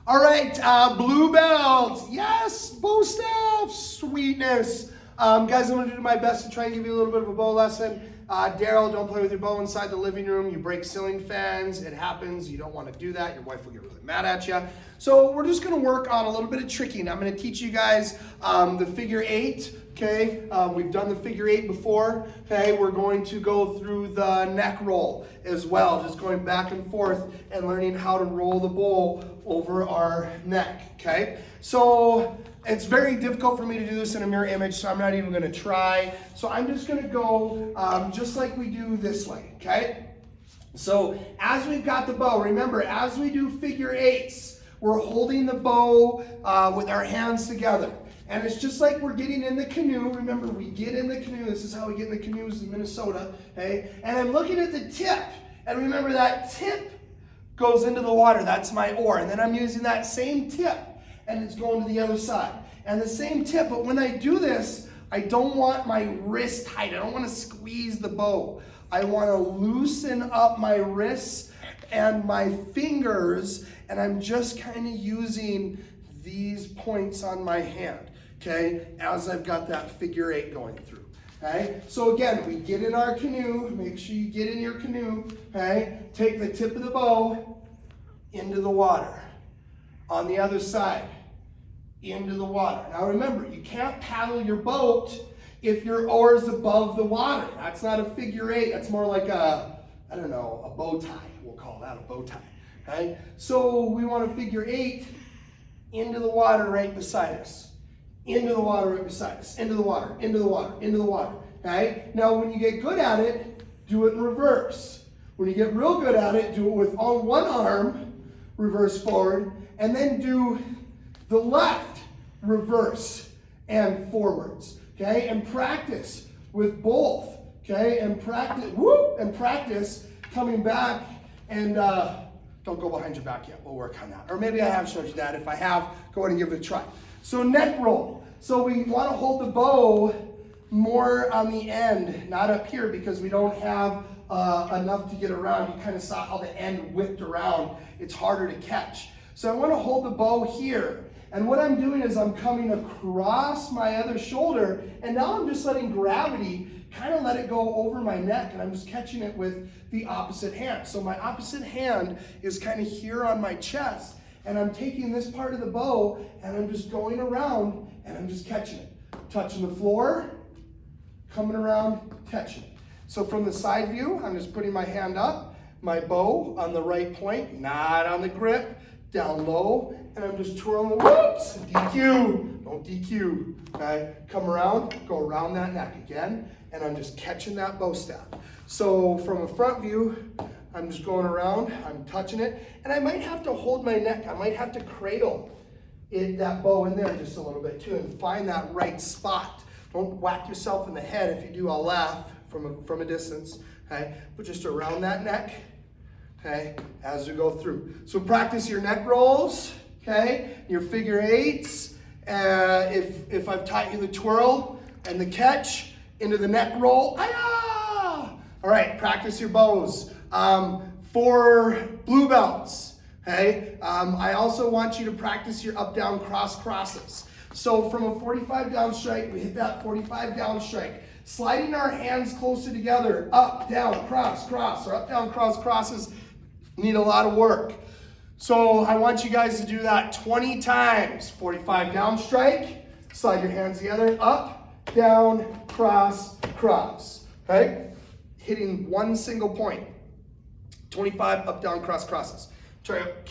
All right, blue belt. Yes, bow staff, sweetness. Guys, I'm gonna do my best to try and give you a little bit of a bow lesson. Daryl, don't play with your bow inside the living room. You break ceiling fans, it happens. You don't wanna do that. Your wife will get really mad at you. So we're just gonna work on a little bit of tricking. I'm gonna teach you guys the figure eight, okay? We've done the figure eight before, okay? We're going to go through the neck roll as well, just going back and forth and learning how to roll the bow over our neck, okay? So it's very difficult for me to do this in a mirror image, so I'm not even gonna try. So I'm just gonna go just like we do this way, okay? So as we've got the bow, remember, as we do figure eights, we're holding the bow with our hands together. And it's just like we're getting in the canoe. Remember, we get in the canoe. This is how we get in the canoes in Minnesota, okay? And I'm looking at the tip. And remember, that tip goes into the water. That's my oar. And then I'm using that same tip, and it's going to the other side. And the same tip, but when I do this, I don't want my wrist tight. I don't want to squeeze the bow. I want to loosen up my wrists and my fingers, and I'm just kind of using these points on my hand, okay, as I've got that figure eight going through, okay? So again, we get in our canoe, make sure you get in your canoe, okay? Take the tip of the bow into the water. On the other side, into the water. Now remember, you can't paddle your boat if your oar is above the water. That's not a figure eight, that's more like a, I don't know, a bow tie. We'll call that a bow tie, okay? So we want to figure eight into the water right beside us. Into the water right beside us. Into the water, into the water, into the water. Okay? Now when you get good at it, do it in reverse. When you get real good at it, do it with on one arm, reverse forward, and then do the left, reverse and forwards. Okay? And practice with both. Okay? And practice, whoop, and practice coming back and don't go behind your back yet. We'll work on that. Or maybe I have showed you that. If I have, go ahead and give it a try. So neck roll. So we want to hold the bow more on the end, not up here, because we don't have enough to get around. You kind of saw how the end whipped around. It's harder to catch. So I want to hold the bow here. And what I'm doing is I'm coming across my other shoulder, and now I'm just letting gravity kind of let it go over my neck, and I'm just catching it with the opposite hand. So my opposite hand is kind of here on my chest, and I'm taking this part of the bow, and I'm just going around, and I'm just catching it. Touching the floor, coming around, catching it. So from the side view, I'm just putting my hand up, my bow on the right point, not on the grip, down low, and I'm just twirling the whoops, DQ, don't DQ, okay? Come around, go around that neck again, and I'm just catching that bow staff. So from a front view, I'm just going around, I'm touching it, and I might have to hold my neck, I might have to cradle that bow in there just a little bit too, and find that right spot. Don't whack yourself in the head. If you do, I'll laugh from a distance, okay? But just around that neck, okay, as we go through. So practice your neck rolls, okay, your figure eights. If I've taught you the twirl and the catch into the neck roll, ah! All right, practice your bows. For blue belts, okay, I also want you to practice your up, down, cross, crosses. So from a 45 down strike, we hit that 45 down strike. Sliding our hands closer together, up, down, cross, cross, or up, down, cross, crosses need a lot of work. So I want you guys to do that 20 times. 45 down strike, slide your hands together, up, down, cross, cross, okay? Hitting one single point. 25 up, down, cross, crosses. Try it.